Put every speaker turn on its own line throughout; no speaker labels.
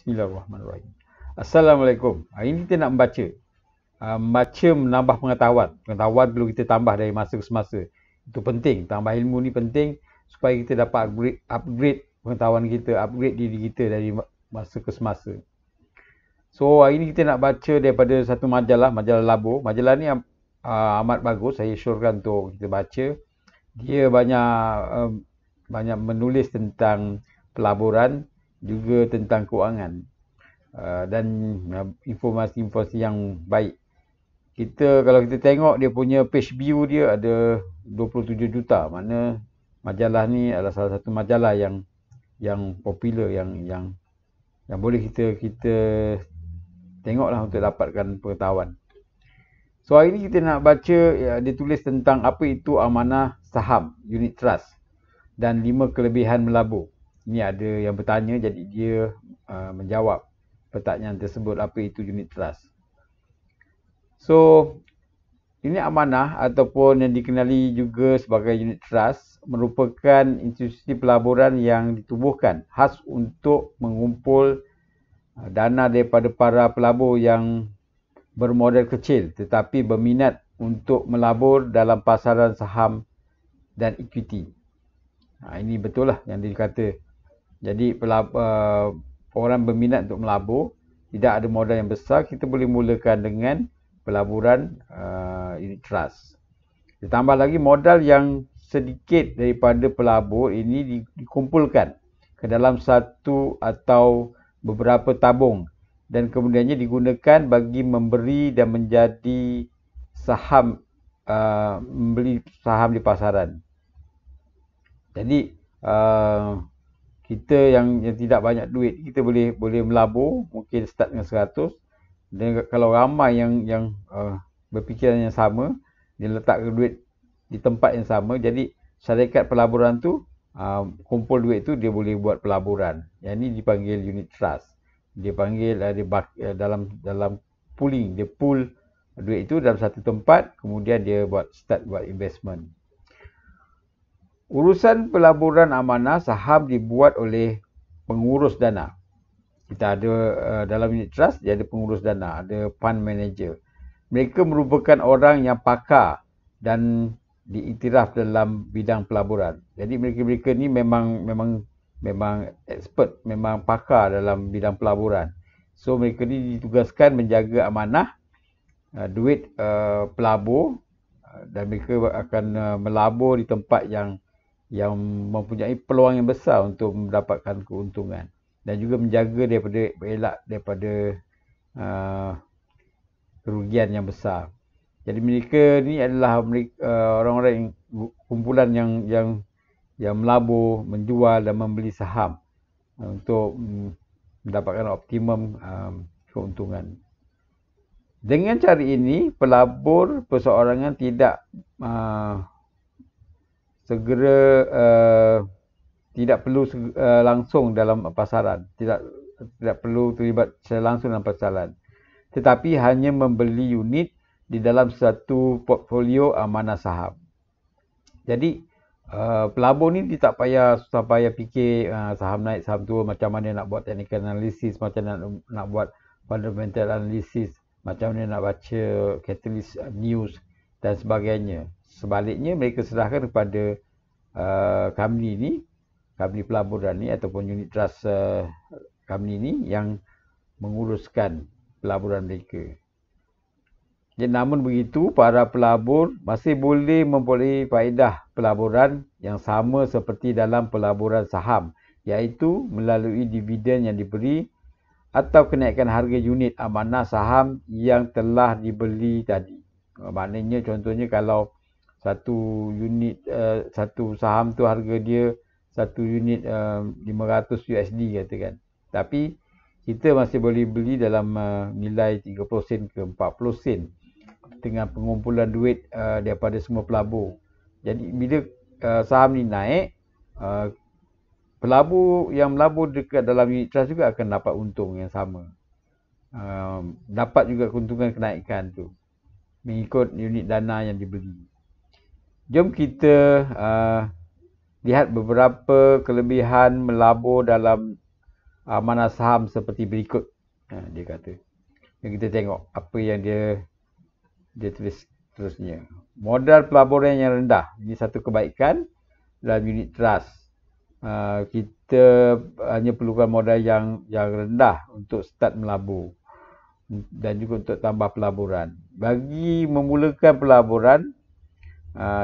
Bismillahirrahmanirrahim. Assalamualaikum. Hari ini kita nak membaca. Membaca menambah pengetahuan. Pengetahuan perlu kita tambah dari masa ke semasa. Itu penting. Tambah ilmu ni penting supaya kita dapat upgrade pengetahuan kita, upgrade diri kita dari masa ke semasa. So, hari ini kita nak baca daripada satu majalah Labo. Majalah ni amat bagus. Saya syorkan untuk kita baca. Dia banyak menulis tentang pelaburan, juga tentang kewangan dan informasi-informasi yang baik. Kalau kita tengok dia punya page view dia ada 27 juta. Mana majalah ni adalah salah satu majalah yang popular, yang boleh kita tengoklah untuk dapatkan pengetahuan. So hari ni kita nak baca, dia tulis tentang apa itu amanah saham, unit trust, dan 5 kelebihan melabur. Ini ada yang bertanya, jadi dia menjawab pertanyaan tersebut, apa itu unit trust. So, ini amanah ataupun yang dikenali juga sebagai unit trust merupakan institusi pelaburan yang ditubuhkan khas untuk mengumpul dana daripada para pelabur yang bermodal kecil tetapi berminat untuk melabur dalam pasaran saham dan equity. Ini betul lah yang dikata. Jadi orang berminat untuk melabur, tidak ada modal yang besar, kita boleh mulakan dengan pelaburan unit trust. Ditambah lagi modal yang sedikit daripada pelabur ini dikumpulkan ke dalam satu atau beberapa tabung dan kemudiannya digunakan bagi memberi dan menjadi saham, membeli saham di pasaran. Jadi kita yang tidak banyak duit, kita boleh melabur, mungkin start dengan 100. Dan kalau ramai yang berfikiran yang sama, dia letakkan duit di tempat yang sama, jadi syarikat pelaburan tu kumpul duit tu, dia boleh buat pelaburan. Yang ini dipanggil unit trust. Dia panggil dalam pooling, dia pool duit itu dalam satu tempat, kemudian dia start buat investment. Urusan pelaburan amanah saham dibuat oleh pengurus dana. Kita ada dalam unit trust, dia ada pengurus dana, ada fund manager. Mereka merupakan orang yang pakar dan diiktiraf dalam bidang pelaburan. Jadi mereka ni memang expert, memang pakar dalam bidang pelaburan. So mereka ni ditugaskan menjaga amanah duit pelabur, dan mereka akan melabur di tempat yang mempunyai peluang yang besar untuk mendapatkan keuntungan dan juga menjaga daripada kerugian yang besar. Jadi mereka ni adalah orang-orang yang kumpulan yang melabur, menjual dan membeli saham untuk mendapatkan optimum keuntungan. Dengan cara ini, pelabur perseorangan tidak tidak perlu langsung dalam pasaran, tidak perlu terlibat secara langsung dalam pasaran, tetapi hanya membeli unit di dalam satu portfolio amanah saham. Jadi pelabur ni dia tak payah fikir saham naik, saham turun, macam mana nak buat technical analysis, macam mana nak buat fundamental analysis, macam mana nak baca catalyst news dan sebagainya. Sebaliknya, mereka serahkan kepada company pelaburan ni ataupun unit trust company ni yang menguruskan pelaburan mereka. Jadi, namun begitu, para pelabur masih boleh memperoleh faedah pelaburan yang sama seperti dalam pelaburan saham, iaitu melalui dividen yang diberi atau kenaikan harga unit amanah saham yang telah dibeli tadi. Maknanya contohnya kalau satu saham tu harga dia satu unit 500 USD katakan. Tapi kita masih boleh beli dalam nilai 30 sen ke 40 sen dengan pengumpulan duit daripada semua pelabur. Jadi bila saham ni naik, pelabur yang melabur dekat dalam unit trust juga akan dapat untung yang sama. Dapat juga keuntungan kenaikan tu mengikut unit dana yang dibeli. Jom kita lihat beberapa kelebihan melabur dalam amanah saham seperti berikut. Dia kata. Yang kita tengok apa yang dia tulis terusnya. Modal pelaburan yang rendah. Ini satu kebaikan dalam unit trust. Kita hanya perlukan modal yang rendah untuk start melabur dan juga untuk tambah pelaburan. Bagi memulakan pelaburan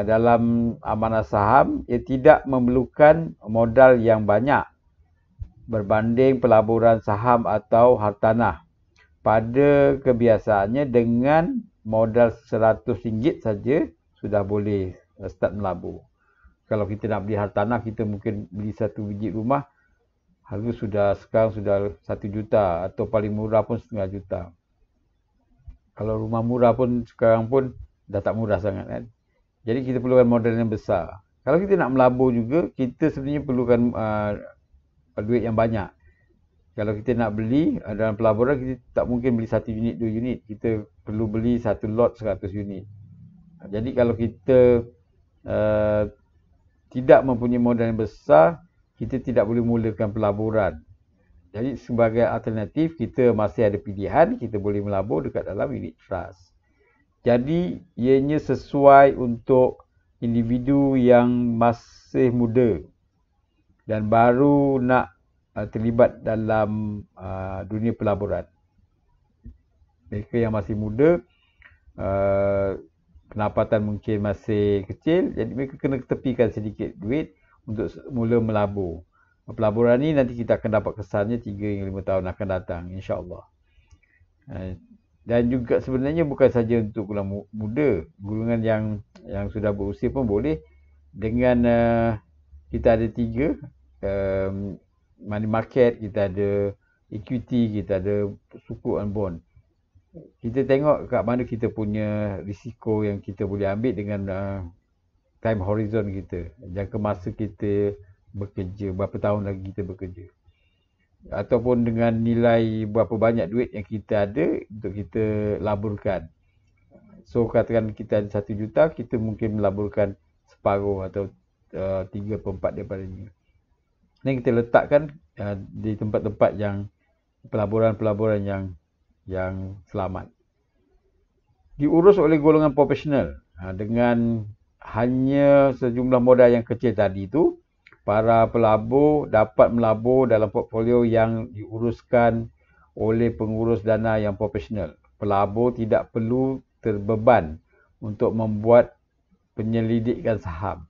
dalam amanah saham, ia tidak memerlukan modal yang banyak berbanding pelaburan saham atau hartanah. Pada kebiasaannya dengan modal RM100 saja sudah boleh start melabur. Kalau kita nak beli hartanah, kita mungkin beli satu biji rumah, harga sekarang sudah 1 juta atau paling murah pun setengah juta. Kalau rumah murah pun sekarang pun dah tak murah sangat kan. Jadi kita perlukan modal yang besar. Kalau kita nak melabur juga, kita sebenarnya perlukan duit yang banyak. Kalau kita nak beli dalam pelaburan, kita tak mungkin beli 1 unit, 2 unit. Kita perlu beli satu lot 100 unit. Jadi kalau kita tidak mempunyai modal yang besar, kita tidak boleh mulakan pelaburan. Jadi sebagai alternatif, kita masih ada pilihan, kita boleh melabur dekat dalam unit trust. Jadi ianya sesuai untuk individu yang masih muda dan baru nak terlibat dalam dunia pelaburan. Mereka yang masih muda, pendapatan mungkin masih kecil, jadi mereka kena tepikan sedikit duit untuk mula melabur. Pelaburan ni nanti kita akan dapat kesannya 3 hingga 5 tahun akan datang, insya-Allah. Dan juga sebenarnya bukan saja untuk golongan muda, golongan yang sudah berusia pun boleh. Dengan kita ada 3 money market, kita ada equity, kita ada sukuk and bond. Kita tengok kat mana kita punya risiko yang kita boleh ambil dengan time horizon kita, jangka masa kita bekerja, berapa tahun lagi kita bekerja, ataupun dengan nilai berapa banyak duit yang kita ada untuk kita laburkan. So katakan kita ada 1 juta, kita mungkin melaburkan separuh atau 3/4 daripadanya. Ini kita letakkan di tempat-tempat yang pelaburan-pelaburan yang selamat. Diurus oleh golongan profesional dengan hanya sejumlah modal yang kecil tadi itu, para pelabur dapat melabur dalam portfolio yang diuruskan oleh pengurus dana yang profesional. Pelabur tidak perlu terbeban untuk membuat penyelidikan saham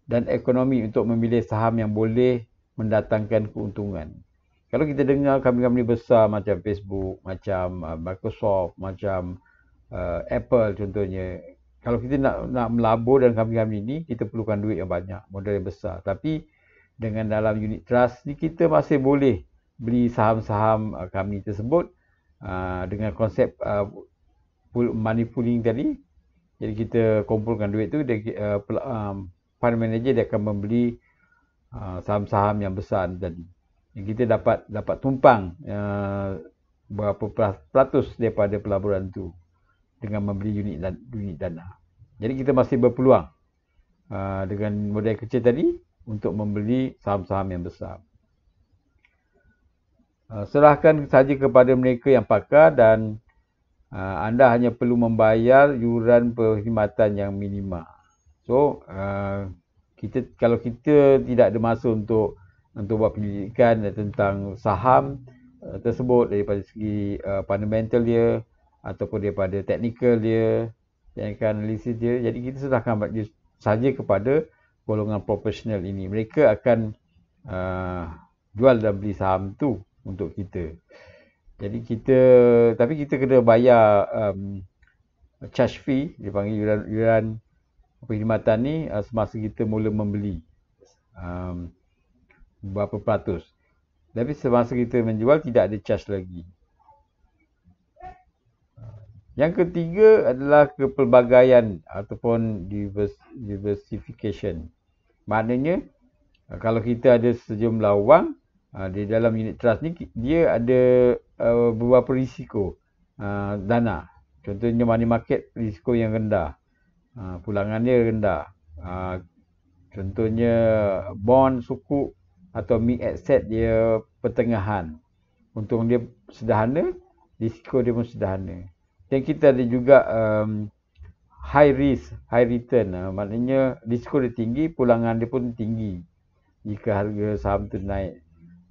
dan ekonomi untuk memilih saham yang boleh mendatangkan keuntungan. Kalau kita dengar company-company besar macam Facebook, macam Microsoft, macam Apple contohnya, kalau kita nak melabur dalam company-company ini, kita perlukan duit yang banyak, modal yang besar. Tapi dengan dalam unit trust ni, kita masih boleh beli saham-saham company tersebut dengan konsep money pooling tadi. Jadi kita kumpulkan duit tu, fund manager dia akan membeli saham-saham yang besar tadi. Yang kita dapat tumpang berapa peratus daripada pelaburan tu dengan membeli unit dana. Jadi kita masih berpeluang dengan modal kecil tadi untuk membeli saham-saham yang besar. Serahkan saja kepada mereka yang pakar dan anda hanya perlu membayar yuran perkhidmatan yang minima. So, kalau kita tidak ada masa untuk buat penyelidikan tentang saham tersebut daripada segi fundamental dia ataupun daripada teknikal dia, teknikal analisis dia, jadi kita serahkan saja kepada golongan profesional ini. Mereka akan jual dan beli saham tu untuk kita. Jadi tapi kita kena bayar charge fee, dipanggil yuran perkhidmatan ni semasa kita mula membeli. Berapa peratus. Tapi semasa kita menjual tidak ada charge lagi. Yang ketiga adalah kepelbagaian ataupun diversification. Maknanya kalau kita ada sejumlah wang di dalam unit trust ni, dia ada beberapa risiko dana. Contohnya money market, risiko yang rendah, pulangan dia rendah. Contohnya bond, sukuk atau mid asset dia pertengahan. Untung dia sederhana, risiko dia pun sederhana. Dan kita ada juga high risk, high return. Maknanya risiko dia tinggi, pulangan dia pun tinggi jika harga saham tu naik.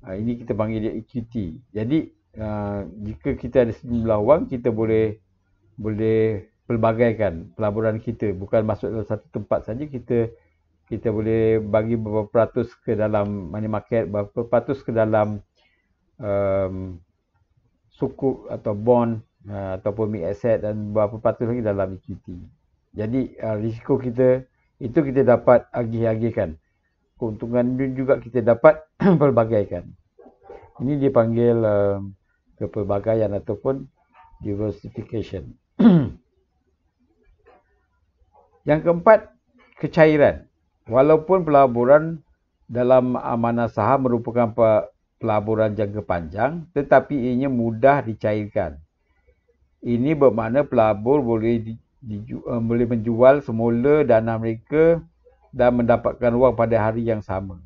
Ini kita panggil dia equity. Jadi jika kita ada sejumlah wang, kita boleh pelbagaikan pelaburan kita. Bukan masuk dalam satu tempat saja, kita boleh bagi beberapa peratus ke dalam money market, beberapa peratus ke dalam sukuk atau bond ataupun mid asset, dan beberapa peratus lagi dalam equity. Jadi risiko kita itu kita dapat agih-agihkan. Keuntungan juga kita dapat pelbagaikan. Ini dipanggil kepelbagaian ataupun diversification. Yang keempat, kecairan. Walaupun pelaburan dalam amanah saham merupakan pelaburan jangka panjang, tetapi ianya mudah dicairkan. Ini bermakna pelabur boleh menjual semula dana mereka dan mendapatkan wang pada hari yang sama.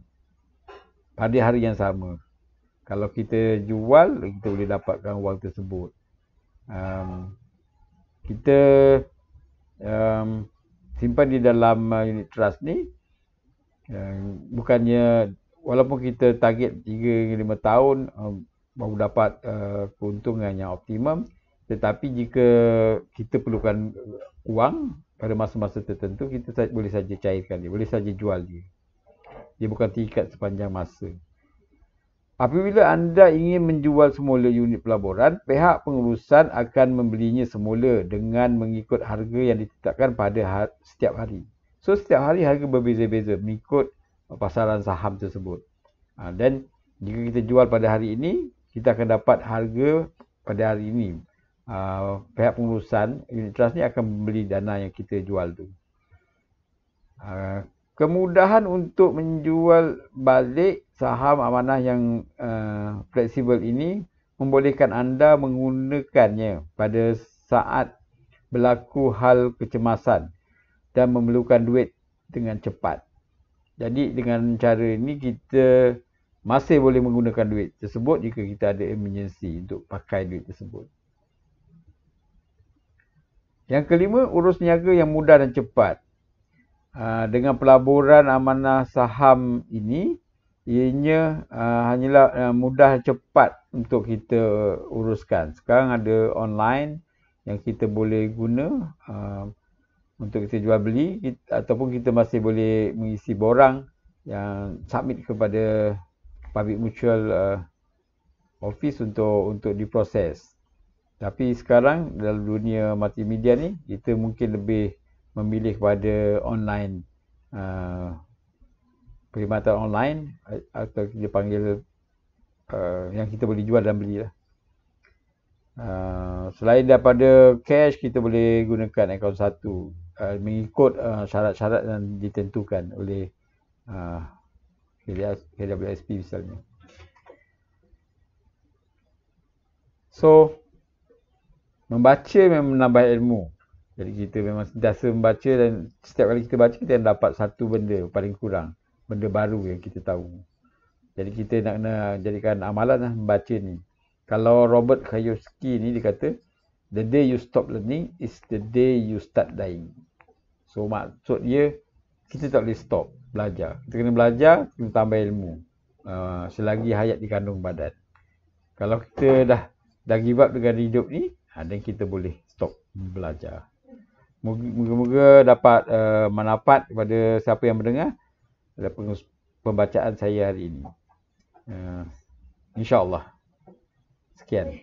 Kalau kita jual, kita boleh dapatkan wang tersebut. Kita simpan di dalam unit trust ni, bukannya walaupun kita target 3-5 tahun baru dapat keuntungan yang optimum, tetapi jika kita perlukan wang pada masa-masa tertentu, kita boleh saja cairkan dia, boleh saja jual dia. Dia bukan terikat sepanjang masa. Apabila anda ingin menjual semula unit pelaburan, pihak pengurusan akan membelinya semula dengan mengikut harga yang ditetapkan pada setiap hari. So, setiap hari harga berbeza-beza mengikut pasaran saham tersebut. Dan jika kita jual pada hari ini, kita akan dapat harga pada hari ini. Pihak pengurusan unit trust ni akan membeli dana yang kita jual tu. Kemudahan untuk menjual balik saham amanah yang fleksibel ini membolehkan anda menggunakannya pada saat berlaku hal kecemasan dan memerlukan duit dengan cepat. Jadi dengan cara ini kita masih boleh menggunakan duit tersebut jika kita ada emergency untuk pakai duit tersebut. Yang kelima, urus niaga yang mudah dan cepat. Dengan pelaburan amanah saham ini, ianya hanyalah mudah dan cepat untuk kita uruskan. Sekarang ada online yang kita boleh guna untuk kita jual beli, ataupun kita masih boleh mengisi borang yang submit kepada public mutual office untuk diproses. Tapi sekarang dalam dunia multimedia ni, kita mungkin lebih memilih kepada online, perkhidmatan online, atau kita panggil yang kita boleh jual dan beli lah. Selain daripada cash, kita boleh gunakan akaun satu mengikut syarat-syarat yang ditentukan oleh KWSP misalnya. So, membaca memang menambah ilmu. Jadi kita memang sentiasa membaca, dan setiap kali kita baca, kita dapat satu benda paling kurang. Benda baru yang kita tahu. Jadi kita nak kena jadikan amalan lah membaca ni. Kalau Robert Kiyosaki ni dia kata, the day you stop learning is the day you start dying. So maksud dia, kita tak boleh stop belajar. Kita kena belajar, kita tambah ilmu. Selagi hayat dikandung badan. Kalau kita dah give up dengan hidup ni, dan kita boleh stop belajar. Moga-moga dapat manfaat kepada siapa yang mendengar dalam pembacaan saya hari ini. InsyaAllah. Sekian.